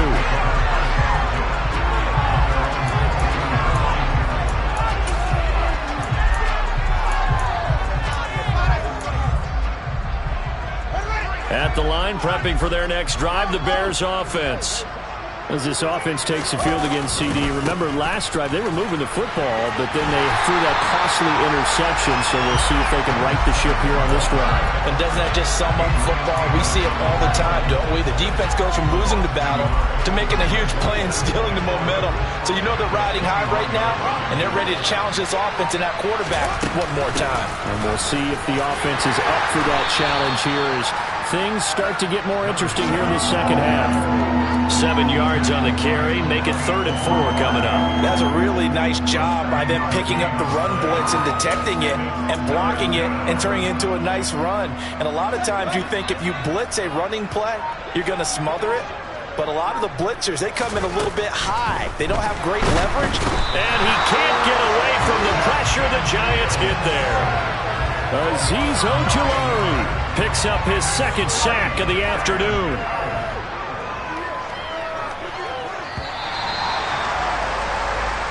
At the line, prepping for their next drive, the Bears offense. As this offense takes the field against CD. Remember, last drive, they were moving the football, but then they threw that costly interception, so we'll see if they can right the ship here on this drive. And doesn't that just sum up football? We see it all the time, don't we? The defense goes from losing the battle to making a huge play and stealing the momentum. So you know they're riding high right now, and they're ready to challenge this offense and that quarterback one more time. And we'll see if the offense is up for that challenge here as things start to get more interesting here in the second half. 7 yards on the carry. Make it 3rd and 4 coming up. That's a really nice job by them picking up the run blitz and detecting it and blocking it and turning it into a nice run. And a lot of times you think if you blitz a running play, you're going to smother it. But a lot of the blitzers, they come in a little bit high. They don't have great leverage. And he can't get away from the pressure. The Giants get there. Azeez Ojulari picks up his 2nd sack of the afternoon.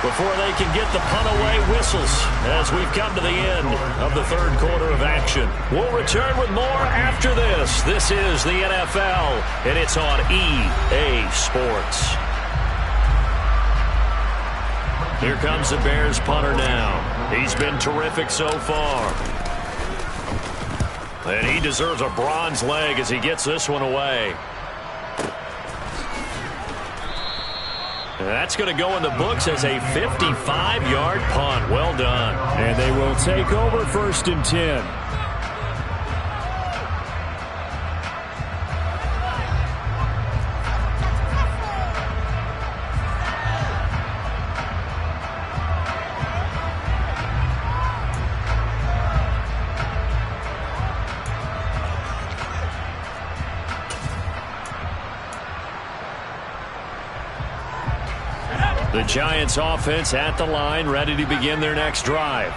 Before they can get the punt away, whistles as we've come to the end of the 3rd quarter of action. We'll return with more after this. This is the NFL, and it's on EA Sports. Here comes the Bears punter now. He's been terrific so far. And he deserves a bronze leg as he gets this one away. And that's going to go in the books as a 55-yard punt. Well done. And they will take over 1st and 10. The Giants offense at the line, ready to begin their next drive.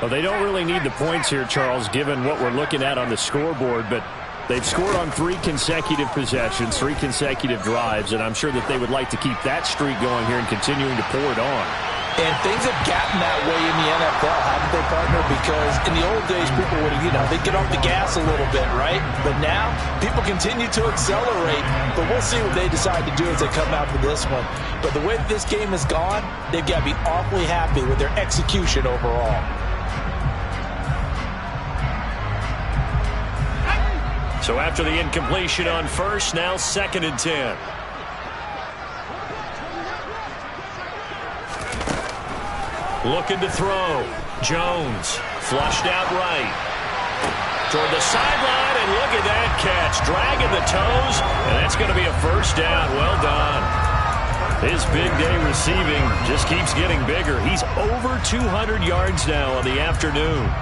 Well, they don't really need the points here, Charles, given what we're looking at on the scoreboard, but they've scored on 3 consecutive possessions, 3 consecutive drives, and I'm sure that they would like to keep that streak going here and continuing to pour it on. And things have gotten that way in the NFL, haven't they, partner? Because in the old days, people would, they'd get off the gas a little bit, right? But now, people continue to accelerate. But we'll see what they decide to do as they come out for this one. But the way that this game has gone, they've got to be awfully happy with their execution overall. So after the incompletion on 1st, now 2nd and 10. Looking to throw. Jones flushed out right. Toward the sideline, and look at that catch. Dragging the toes, and that's going to be a 1st down. Well done. His big day receiving just keeps getting bigger. He's over 200 yards now on the afternoon.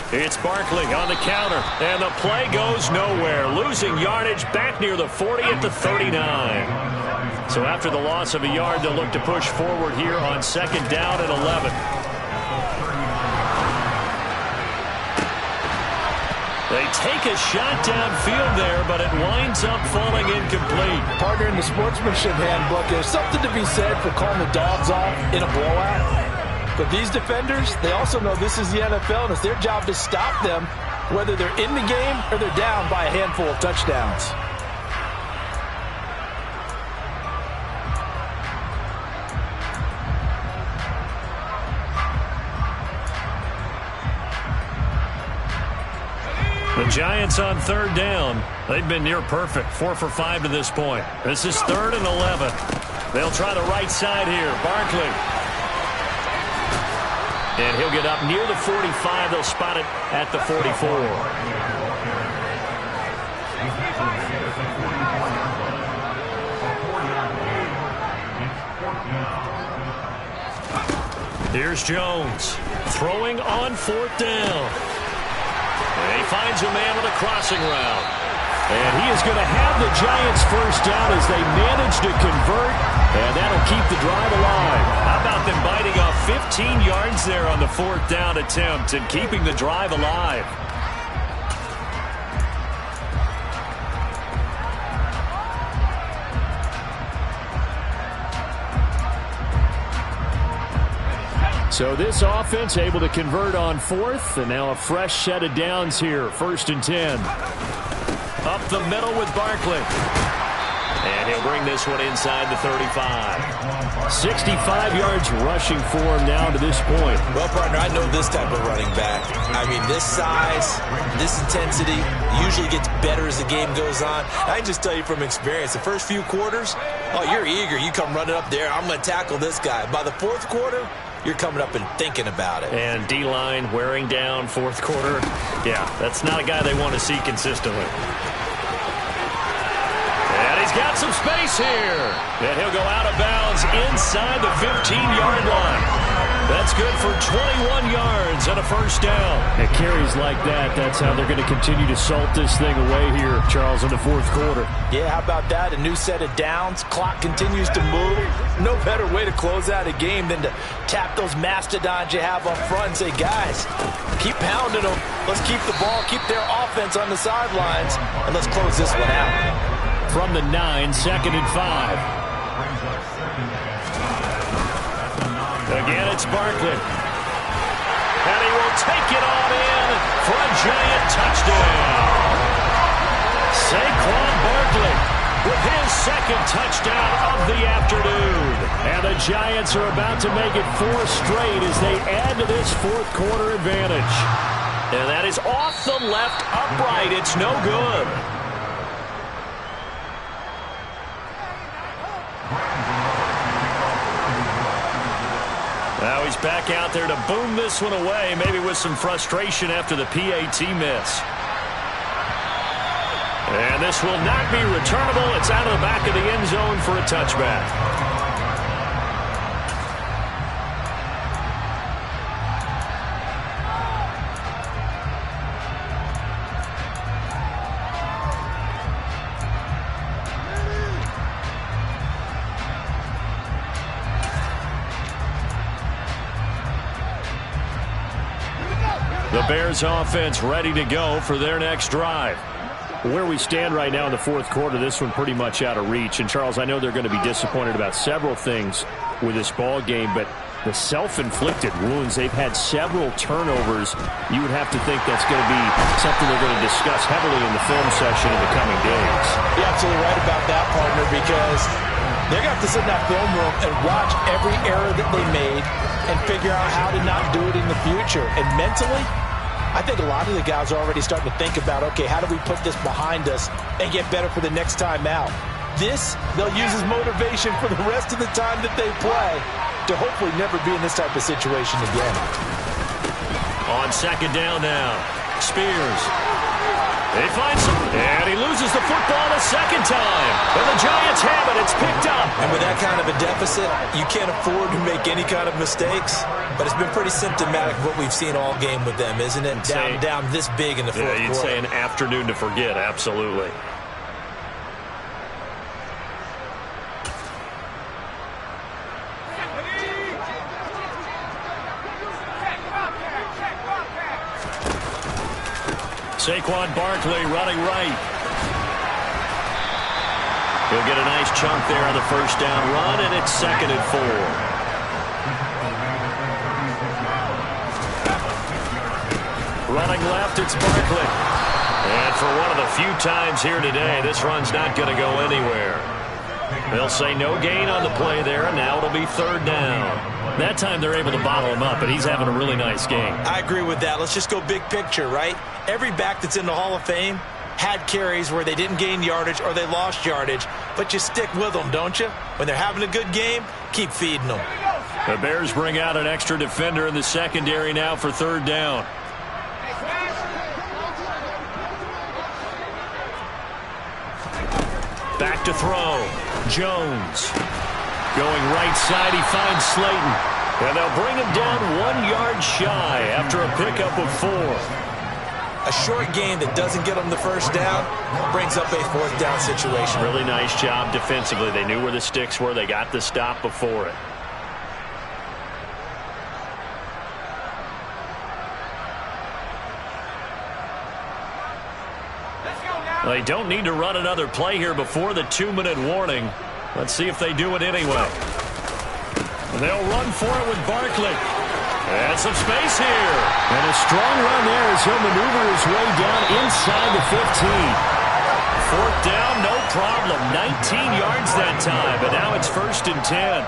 It's Barkley on the counter, and the play goes nowhere. Losing yardage back near the 40 at the 39. So after the loss of a yard, they'll look to push forward here on 2nd down and 11. They take a shot downfield there, but it winds up falling incomplete. Partner, in the sportsmanship handbook, there's something to be said for calling the dogs off in a blowout. But these defenders, they also know this is the NFL, and it's their job to stop them, whether they're in the game or they're down by a handful of touchdowns. The Giants on 3rd down. They've been near perfect, 4 for 5 to this point. This is 3rd and 11. They'll try the right side here. Barkley. And he'll get up near the 45. They'll spot it at the 44. Here's Jones throwing on 4th down. And he finds a man with a crossing route. And he is going to have the Giants 1st down as they manage to convert, and that'll keep the drive alive. How about them biting off 15 yards there on the 4th down attempt and keeping the drive alive? So this offense able to convert on fourth, and now a fresh set of downs here, 1st and 10. Up the middle with Barkley. And he'll bring this one inside the 35. 65 yards rushing for him now to this point. Well, partner, I know this type of running back. I mean, this size, this intensity usually gets better as the game goes on. I can just tell you from experience, the first few quarters, oh, you're eager. You come running up there, I'm going to tackle this guy. By the 4th quarter, you're coming up and thinking about it. And D-line wearing down 4th quarter. Yeah, that's not a guy they want to see consistently. And he's got some space here. And he'll go out of bounds inside the 15-yard line. That's good for 21 yards and a 1st down. At carries like that, that's how they're going to continue to salt this thing away here, Charles, in the 4th quarter. Yeah, how about that? A new set of downs. Clock continues to move. No better way to close out a game than to tap those mastodons you have up front and say, guys, keep pounding them. Let's keep the ball, keep their offense on the sidelines, and let's close this one out. From the 9, 2nd and 5. Again, it's Barkley. And he will take it on in for a giant touchdown. Saquon Barkley with his 2nd touchdown of the afternoon. And the Giants are about to make it 4 straight as they add to this 4th quarter advantage. And that is off the left upright. It's no good. Now he's back out there to boom this one away, maybe with some frustration after the PAT miss. And this will not be returnable. It's out of the back of the end zone for a touchback. The Bears offense ready to go for their next drive. Where we stand right now in the 4th quarter, this one pretty much out of reach. And, Charles, I know they're going to be disappointed about several things with this ball game, but the self-inflicted wounds, they've had several turnovers. You would have to think that's going to be something they're going to discuss heavily in the film session in the coming days. You're absolutely right about that, partner, because they're going to have to sit in that film room and watch every error that they made and figure out how to not do it in the future. And mentally, I think a lot of the guys are already starting to think about, okay, how do we put this behind us and get better for the next time out? This, they'll use as motivation for the rest of the time that they play to hopefully never be in this type of situation again. On 2nd down now, Spears. He finds him, and he loses the football a 2nd time. And the Giants have it. It's picked up. And with that kind of a deficit, you can't afford to make any kind of mistakes. But it's been pretty symptomatic of what we've seen all game with them, isn't it? Down this big in the 4th quarter. You'd say an afternoon to forget, absolutely. Saquon Barkley running right. He'll get a nice chunk there on the 1st down run, and it's 2nd and 4. Running left, it's Barkley. And for one of the few times here today, this run's not going to go anywhere. They'll say no gain on the play there, and now it'll be 3rd down. That time they're able to bottle him up, but he's having a really nice game. I agree with that. Let's just go big picture, right? Every back that's in the Hall of Fame had carries where they didn't gain yardage or they lost yardage, but you stick with them, don't you? When they're having a good game, keep feeding them. The Bears bring out an extra defender in the secondary now for 3rd down. Back to throw. Jones. Going right side, he finds Slayton. And they'll bring him down 1 yard shy after a pickup of 4. A short game that doesn't get them the 1st down brings up a 4th down situation. Really nice job defensively. They knew where the sticks were. They got the stop before it. They don't need to run another play here before the 2-minute warning. Let's see if they do it anyway. They'll run for it with Barkley. And some space here. And a strong run there as he'll maneuver his way down inside the 15. Fourth down, no problem. 19 yards that time, but now it's 1st and 10.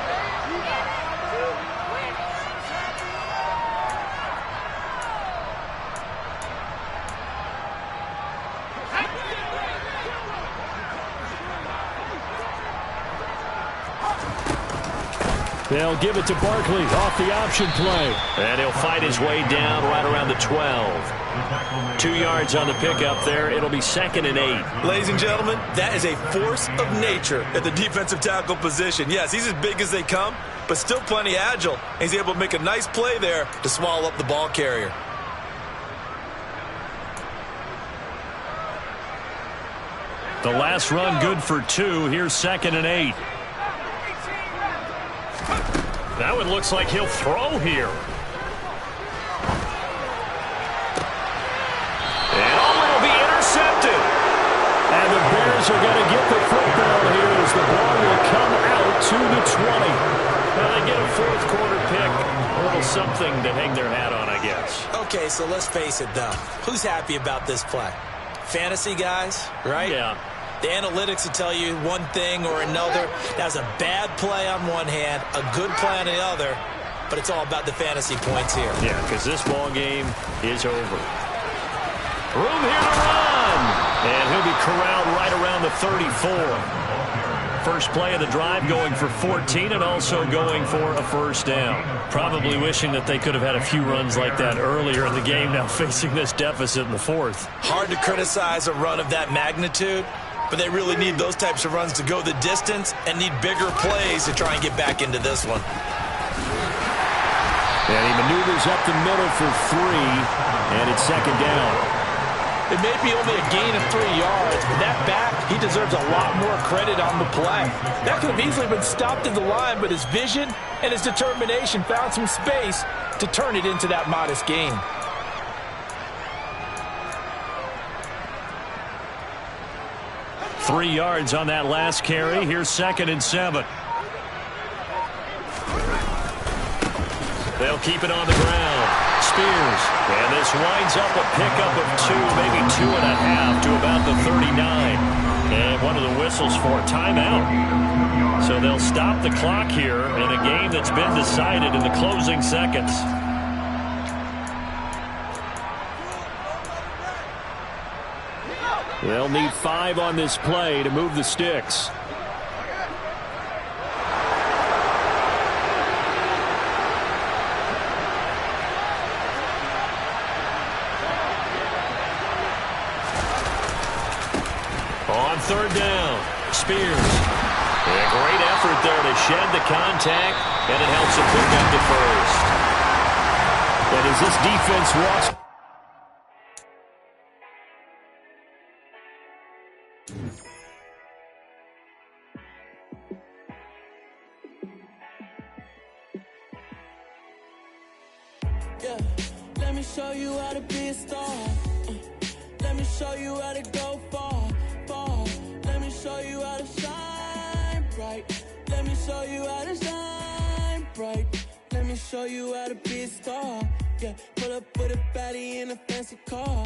They'll give it to Barkley off the option play. And he'll fight his way down right around the 12. 2 yards on the pickup there. It'll be 2nd and 8. Ladies and gentlemen, that is a force of nature at the defensive tackle position. Yes, he's as big as they come, but still plenty agile. He's able to make a nice play there to swallow up the ball carrier. The last run good for 2. Here's 2nd and 8. That one looks like he'll throw here. And it'll be intercepted. And the Bears are going to get the football here as the ball will come out to the 20. Well, they get a fourth quarter pick. A little something to hang their hat on, I guess. Okay, so let's face it, though. Who's happy about this play? Fantasy guys, right? Yeah. The analytics will tell you one thing or another. That was a bad play on one hand, a good play on the other, but it's all about the fantasy points here. Yeah, because this ball game is over. Room here to run. And he'll be corralled right around the 34. First play of the drive going for 14 and also going for a first down. Probably wishing that they could have had a few runs like that earlier in the game, now facing this deficit in the fourth. Hard to criticize a run of that magnitude, but they really need those types of runs to go the distance and need bigger plays to try and get back into this one. And he maneuvers up the middle for 3, and it's 2nd down. It may be only a gain of 3 yards, but that back, he deserves a lot more credit on the play. That could have easily been stopped in the line, but his vision and his determination found some space to turn it into that modest gain. Three yards on that last carry. Here's 2nd and 7. They'll keep it on the ground. Spears. And this winds up a pickup of 2, maybe 2.5 to about the 39. And one of the whistles for a timeout. So they'll stop the clock here in a game that's been decided in the closing seconds. They'll need 5 on this play to move the sticks. On 3rd down, Spears. A great effort there to shed the contact, and it helps him pick up the first. And as this defense walks... Yeah, let me show you how to be a star. Let me show you how to go far, far. Let me show you how to shine bright. Let me show you how to shine bright. Let me show you how to be a star. Yeah, pull up with a baddie in a fancy car.